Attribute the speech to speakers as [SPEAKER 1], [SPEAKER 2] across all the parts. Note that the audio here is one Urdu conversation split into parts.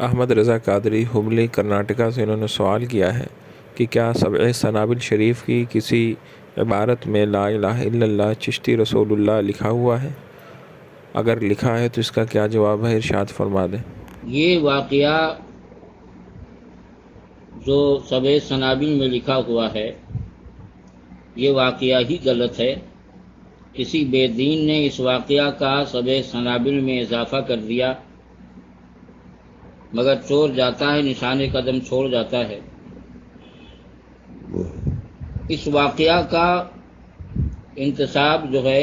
[SPEAKER 1] احمد رضا قادری ہبلی کرناٹکا سے انہوں نے سوال کیا ہے کہ کیا سبع سنابل شریف کی کسی عبارت میں لا الہ الا اللہ چشتی رسول اللہ لکھا ہوا ہے؟ اگر لکھا ہے تو اس کا کیا جواب ہے، ارشاد فرما دیں۔
[SPEAKER 2] یہ واقعہ جو سبع سنابل میں لکھا ہوا ہے یہ واقعہ ہی غلط ہے۔ کسی بے دین نے اس واقعہ کا سبع سنابل میں اضافہ کر دیا، مگر چور جاتا ہے نشان قدم چھوڑ جاتا ہے۔ اس واقعہ کا انتساب جو ہے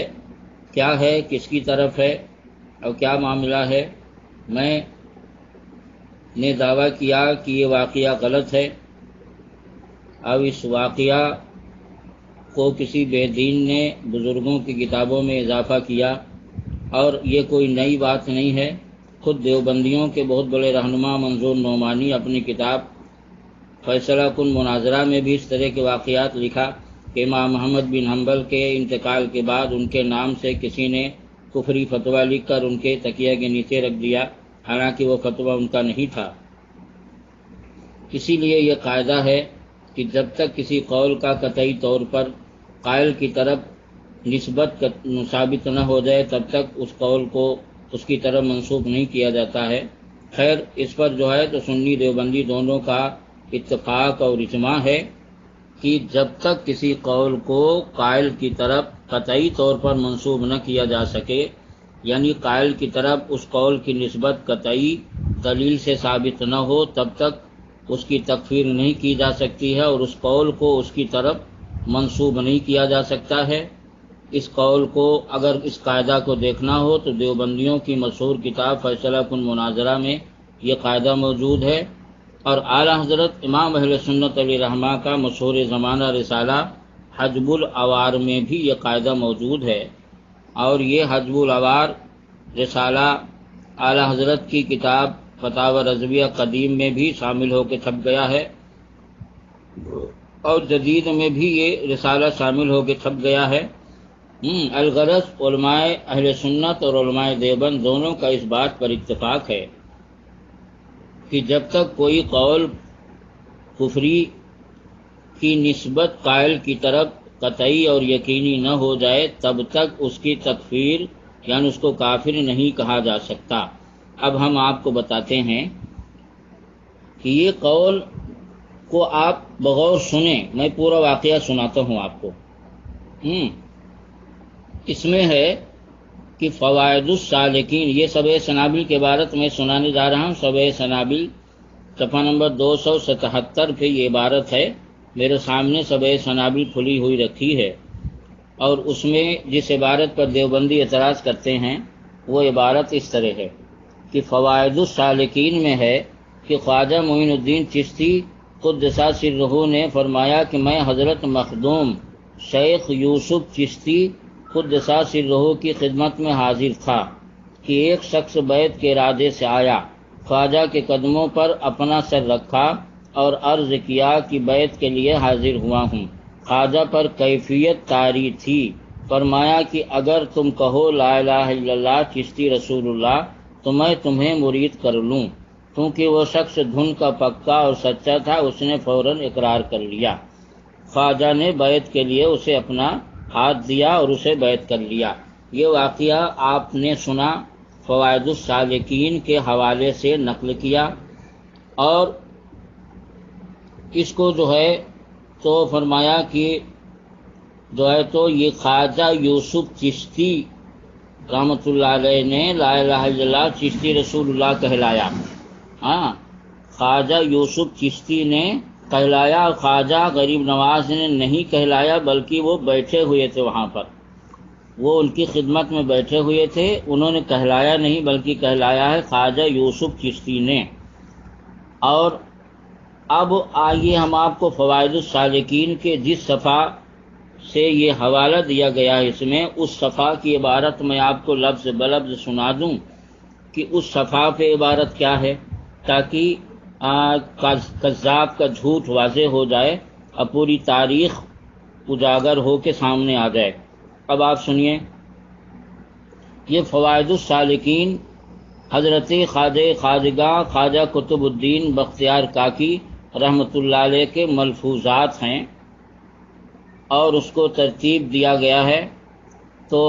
[SPEAKER 2] کیا ہے، کس کی طرف ہے اور کیا معاملہ ہے، میں نے دعویٰ کیا کہ یہ واقعہ غلط ہے۔ اب اس واقعہ کو کسی بے دین نے بزرگوں کی کتابوں میں اضافہ کیا، اور یہ کوئی نئی بات نہیں ہے۔ خود دیوبندیوں کے بہت بڑے رہنما منظور نعمانی اپنی کتاب فیصلہ کن مناظرہ میں بھی اس طرح کے واقعات لکھا کہ امام محمد بن حنبل کے انتقال کے بعد ان کے نام سے کسی نے کفری فتویٰ لکھ کر ان کے تکیہ کے نیچے رکھ دیا، حالانکہ وہ فتویٰ ان کا نہیں تھا۔ اسی لیے یہ قاعدہ ہے کہ جب تک کسی قول کا قطعی طور پر قائل کی طرف نسبت ثابت نہ ہو جائے تب تک اس قول کو اس کی طرف منسوب نہیں کیا جاتا ہے۔ خیر، اس پر جو ہے تو سنی دیوبندی دونوں کا اتفاق اور اجماع ہے کہ جب تک کسی قول کو قائل کی طرف قطعی طور پر منسوب نہ کیا جا سکے، یعنی قائل کی طرف اس قول کی نسبت قطعی دلیل سے ثابت نہ ہو، تب تک اس کی تکفیر نہیں کی جا سکتی ہے اور اس قول کو اس کی طرف منسوب نہیں کیا جا سکتا ہے۔ اس قول کو اگر اس قاعدہ کو دیکھنا ہو تو دیوبندیوں کی مشہور کتاب فیصلہ کن مناظرہ میں یہ قاعدہ موجود ہے، اور اعلیٰ حضرت امام اہل سنت علیہ رحمہ کا مشہور زمانہ رسالہ حجب العوار میں بھی یہ قاعدہ موجود ہے، اور یہ حجب العوار رسالہ اعلیٰ حضرت کی کتاب فتاوی رضویہ قدیم میں بھی شامل ہو کے چھپ گیا ہے، اور جدید میں بھی یہ رسالہ شامل ہو کے چھپ گیا ہے۔ الغرض علماء اہل سنت اور علماء دیوبند دونوں کا اس بات پر اتفاق ہے کہ جب تک کوئی قول کفری کی نسبت قائل کی طرف قطعی اور یقینی نہ ہو جائے تب تک اس کی تکفیر یعنی اس کو کافر نہیں کہا جا سکتا۔ اب ہم آپ کو بتاتے ہیں کہ یہ قول کو آپ بغور سنیں، میں پورا واقعہ سناتا ہوں آپ کو۔ اس میں ہے کہ فوائد السالکین، یہ سبع سنابل کے عبارت میں سنانے جا رہا ہوں۔ سبع سنابل صفحہ نمبر 277 پہ یہ عبارت ہے، میرے سامنے سبع سنابل کھلی ہوئی رکھی ہے، اور اس میں جس عبارت پر دیوبندی اعتراض کرتے ہیں وہ عبارت اس طرح ہے کہ فوائد السالکین میں ہے کہ خواجہ معین الدین چشتی قدس سرہ نے فرمایا کہ میں حضرت مخدوم شیخ یوسف چشتی قدس سرہ کی خدمت میں حاضر تھا کہ ایک شخص بیعت کے ارادے سے آیا، خواجہ کے قدموں پر اپنا سر رکھا اور عرض کیا کہ بیعت کے لیے حاضر ہوا ہوں۔ خواجہ پر کیفیت طاری تھی، فرمایا کہ اگر تم کہو لا الہ الا اللہ چشتی رسول اللہ تو میں تمہیں مرید کر لوں۔ کیونکہ وہ شخص دھن کا پکا اور سچا تھا، اس نے فوراً اقرار کر لیا۔ خواجہ نے بیعت کے لیے اسے اپنا ہاتھ دیا اور اسے بیعت کر لیا۔ یہ واقعہ آپ نے سنا، فوائد السالکین کے حوالے سے نقل کیا، اور اس کو جو ہے تو فرمایا کہ جو ہے تو یہ خواجہ یوسف چشتی رحمۃ اللہ علیہ نے لا الہ الا اللہ چشتی رسول اللہ کہلایا۔ خواجہ یوسف چشتی نے کہلایا، اور خواجہ غریب نواز نے نہیں کہلایا، بلکہ وہ بیٹھے ہوئے تھے وہاں پر، وہ ان کی خدمت میں بیٹھے ہوئے تھے، انہوں نے کہلایا نہیں بلکہ کہلایا ہے خواجہ یوسف چشتی نے۔ اور اب آئیے ہم آپ کو فوائد السالکین کے جس صفحہ سے یہ حوالہ دیا گیا ہے اس میں اس صفحہ کی عبارت میں آپ کو لفظ بلفظ سنا دوں کہ اس صفحہ پہ عبارت کیا ہے، تاکہ کذاب کا جھوٹ واضح ہو جائے اور پوری تاریخ اجاگر ہو کے سامنے آ جائے۔ اب آپ سنیے، یہ فوائد السالکین حضرت خواجہ خواجہ قطب الدین بختیار کاکی رحمۃ اللہ علیہ کے ملفوظات ہیں اور اس کو ترتیب دیا گیا ہے۔ تو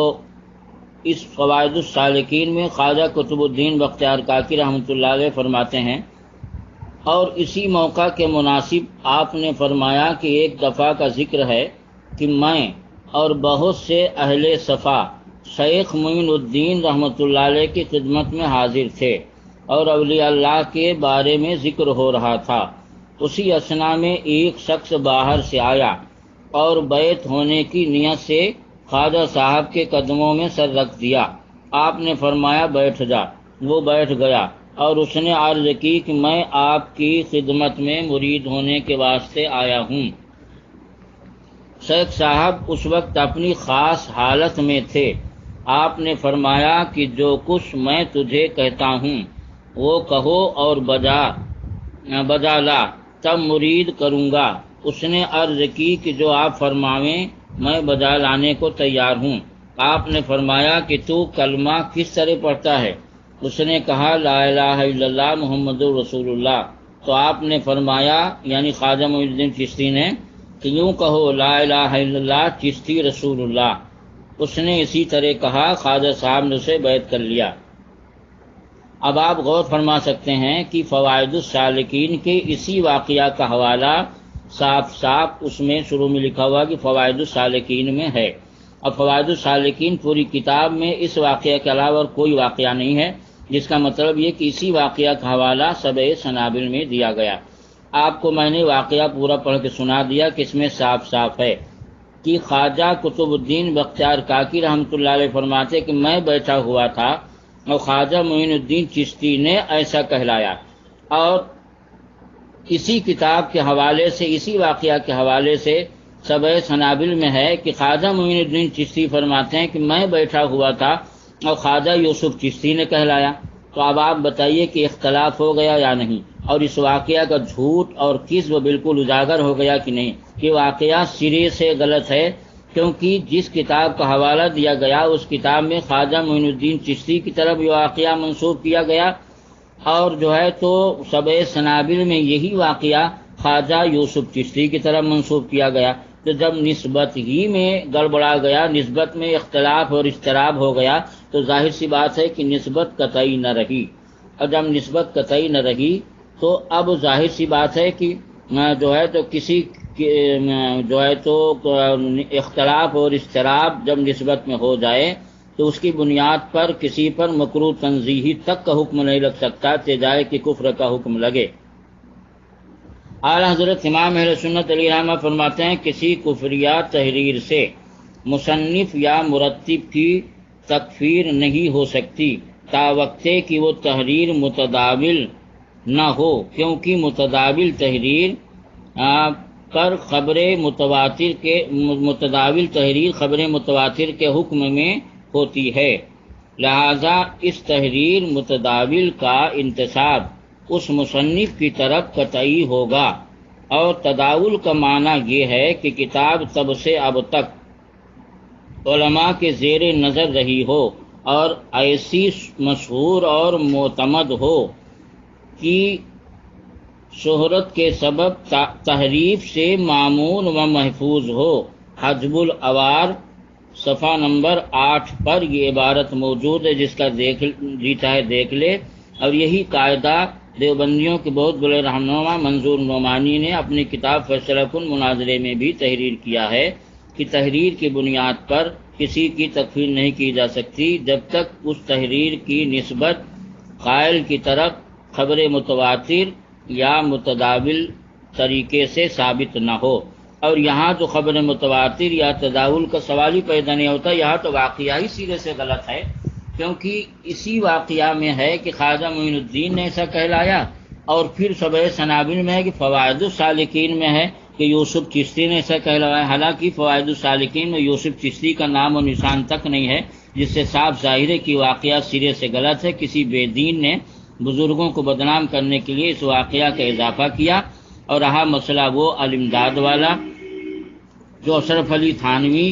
[SPEAKER 2] اس فوائد السالکین میں خواجہ قطب الدین بختیار کاکی رحمۃ اللہ علیہ فرماتے ہیں، اور اسی موقع کے مناسب آپ نے فرمایا کہ ایک دفعہ کا ذکر ہے کہ میں اور بہت سے اہل صفا شیخ معین الدین رحمۃ اللہ علیہ کی خدمت میں حاضر تھے اور اولیاء اللہ کے بارے میں ذکر ہو رہا تھا۔ اسی اثنا میں ایک شخص باہر سے آیا اور بیعت ہونے کی نیت سے خواجہ صاحب کے قدموں میں سر رکھ دیا۔ آپ نے فرمایا بیٹھ جا۔ وہ بیٹھ گیا اور اس نے عرض کی کہ میں آپ کی خدمت میں مرید ہونے کے واسطے آیا ہوں۔ شیخ صاحب اس وقت اپنی خاص حالت میں تھے۔ آپ نے فرمایا کہ جو کچھ میں تجھے کہتا ہوں وہ کہو اور بجا لا، تب مرید کروں گا۔ اس نے عرض کی کہ جو آپ فرماویں میں بجا لانے کو تیار ہوں۔ آپ نے فرمایا کہ تو کلمہ کس طرح پڑھتا ہے؟ اس نے کہا لا الہ الا اللہ محمد رسول اللہ۔ تو آپ نے فرمایا یعنی خواجہ معین الدین چشتی نے کہ یوں کہو لا الہ الا اللہ چشتی رسول اللہ۔ اس نے اسی طرح کہا، خواجہ صاحب نے اسے بیعت کر لیا۔ اب آپ غور فرما سکتے ہیں کہ فوائد السالکین کے اسی واقعہ کا حوالہ صاف اس میں شروع میں لکھا ہوا کہ فوائد السالکین میں ہے۔ اب فوائد السالکین پوری کتاب میں اس واقعہ کے علاوہ اور کوئی واقعہ نہیں ہے، جس کا مطلب یہ کہ اسی واقعہ کا حوالہ سبع سنابل میں دیا گیا۔ آپ کو میں نے واقعہ پورا پڑھ کے سنا دیا کہ اس میں صاف ہے کہ خواجہ قطب الدین بختیار کاکی رحمۃ اللہ علیہ فرماتے کہ میں بیٹھا ہوا تھا اور خواجہ معین الدین چشتی نے ایسا کہلایا، اور اسی کتاب کے حوالے سے اسی واقعہ کے حوالے سے سبع سنابل میں ہے کہ خواجہ معین الدین چشتی فرماتے ہیں کہ میں بیٹھا ہوا تھا اور خواجہ یوسف چشتی نے کہلایا۔ تو اب آپ بتائیے کہ اختلاف ہو گیا یا نہیں، اور اس واقعہ کا جھوٹ اور کذب بالکل اجاگر ہو گیا کہ نہیں؟ کہ واقعہ سرے سے غلط ہے، کیونکہ جس کتاب کا حوالہ دیا گیا اس کتاب میں خواجہ معین الدین چشتی کی طرف یہ واقعہ منسوب کیا گیا، اور جو ہے تو سبع سنابل میں یہی واقعہ خواجہ یوسف چشتی کی طرف منسوب کیا گیا۔ تو جب نسبت ہی میں گڑبڑا گیا، نسبت میں اختلاف اور اضطراب ہو گیا، تو ظاہر سی بات ہے کہ نسبت قطعی نہ رہی، اور جب نسبت قطعی نہ رہی تو اب ظاہر سی بات ہے کہ جو ہے تو کسی جو ہے تو اختلاف اور اضطراب جب نسبت میں ہو جائے تو اس کی بنیاد پر کسی پر مکروہ تنزیہی تک کا حکم نہیں لگ سکتا، جائے کہ کفر کا حکم لگے۔ اعلی حضرت امام اہل سنت علیہ رحمہ فرماتے ہیں کسی کفریہ تحریر سے مصنف یا مرتب کی تکفیر نہیں ہو سکتی تاوقتے کہ وہ تحریر متداول نہ ہو، کیونکہ متداول تحریر پر متداول تحریر خبر متواتر کے حکم میں ہوتی ہے، لہذا اس تحریر متداول کا انتساب اس مصنف کی طرف قطعی ہوگا۔ اور تداول کا معنی یہ ہے کہ کتاب تب سے اب تک علماء کے زیر نظر رہی ہو اور ایسی مشہور اور معتمد ہو کہ شہرت کے سبب تحریف سے معمون و محفوظ ہو۔ حجب العوار صفحہ نمبر 8 پر یہ عبارت موجود ہے، جس کا جی چاہے دیکھ لے۔ اور یہی قاعدہ دیوبندیوں کے بہت بڑے رہنما منظور نعمانی نے اپنی کتاب فیصلہ کن مناظرے میں بھی تحریر کیا ہے کہ تحریر کی بنیاد پر کسی کی تکفیر نہیں کی جا سکتی جب تک اس تحریر کی نسبت قائل کی طرف خبر متواتر یا متداول طریقے سے ثابت نہ ہو۔ اور یہاں جو خبر متواتر یا تداول کا سوال ہی پیدا نہیں ہوتا، یہاں تو واقعہ ہی سرے سے غلط ہے، کیونکہ اسی واقعہ میں ہے کہ خواجہ معین الدین نے ایسا کہلایا، اور پھر سبع سنابل میں ہے کہ فوائد السالکین میں ہے کہ یوسف چشتی نے ایسا کہلایا۔ حالانکہ فوائد السالکین میں یوسف چشتی کا نام و نشان تک نہیں ہے، جس سے صاف ظاہر ہے کہ واقعہ سرے سے غلط ہے۔ کسی بے دین نے بزرگوں کو بدنام کرنے کے لیے اس واقعہ کا اضافہ کیا۔ اور رہا مسئلہ وہ الامداد والا جو اشرف علی تھانوی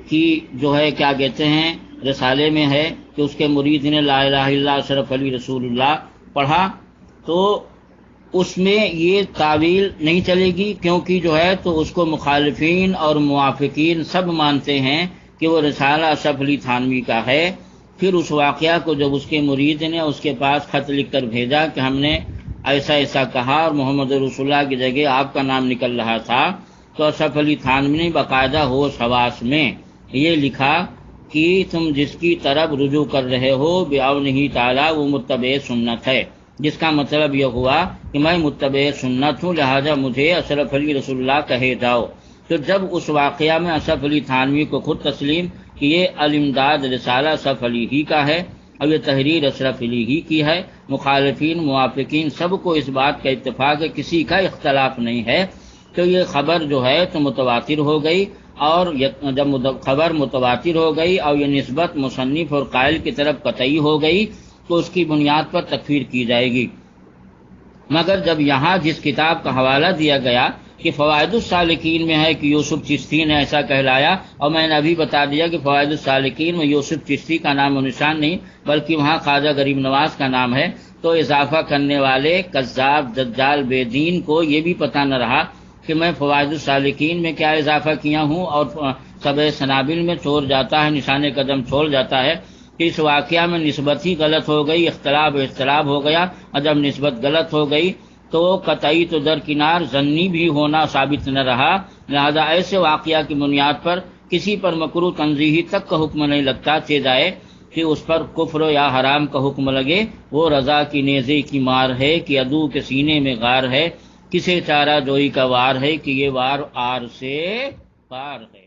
[SPEAKER 2] کی جو ہے کیا کہتے ہیں رسالے میں ہے کہ اس کے مرید نے لا الہ الا اللہ اشرف علی رسول اللہ پڑھا، تو اس میں یہ تعویل نہیں چلے گی، کیونکہ جو ہے تو اس کو مخالفین اور موافقین سب مانتے ہیں کہ وہ رسالہ اشرف علی تھانوی کا ہے۔ پھر اس واقعہ کو جب اس کے مرید نے اس کے پاس خط لکھ کر بھیجا کہ ہم نے ایسا ایسا کہا اور محمد رسول اللہ کی جگہ آپ کا نام نکل رہا تھا، تو اشرف علی تھانوی نے باقاعدہ ہوش حواس میں یہ لکھا کہ تم جس کی طرف رجوع کر رہے ہو بعونہ تعالیٰ وہ متبع سنت ہے، جس کا مطلب یہ ہوا کہ میں متبع سنت ہوں، لہذا مجھے اشرف علی رسول اللہ کہے جاؤ۔ تو جب اس واقعہ میں اشرف علی تھانوی کو خود تسلیم کہ یہ الامداد رسالہ اشرف علی ہی کا ہے اور یہ تحریر اشرف علی ہی کی ہے، مخالفین موافقین سب کو اس بات کا اتفاق ہے، کسی کا اختلاف نہیں ہے، تو یہ خبر جو ہے تو متواتر ہو گئی، اور جب خبر متواتر ہو گئی اور یہ نسبت مصنف اور قائل کی طرف قطعی ہو گئی تو اس کی بنیاد پر تکفیر کی جائے گی۔ مگر جب یہاں جس کتاب کا حوالہ دیا گیا کہ فوائد السالکین میں ہے کہ یوسف چشتی نے ایسا کہلایا، اور میں نے ابھی بتا دیا کہ فوائد السالکین میں یوسف چشتی کا نام و نشان نہیں بلکہ وہاں خواجہ غریب نواز کا نام ہے، تو اضافہ کرنے والے کذاب دجال بے دین کو یہ بھی پتہ نہ رہا کہ میں فوائد السالکین میں کیا اضافہ کیا ہوں اور سبع سنابل میں چھوڑ جاتا ہے، نشان قدم چھوڑ جاتا ہے، کہ اس واقعہ میں نسبت ہی غلط ہو گئی، اختلاف ہو گیا، اور جب نسبت غلط ہو گئی تو قطعی تو درکنار ظنی بھی ہونا ثابت نہ رہا، لہذا ایسے واقعہ کی بنیاد پر کسی پر مکروہ تنزیہی تک کا حکم نہیں لگتا، چہ جائے کہ اس پر کفر یا حرام کا حکم لگے، وہ رضا کی نیزے کی مار ہے کہ عدو کے سینے میں غار ہے، کسے چارہ جوئی کا وار ہے کہ یہ وار آر سے پار ہے۔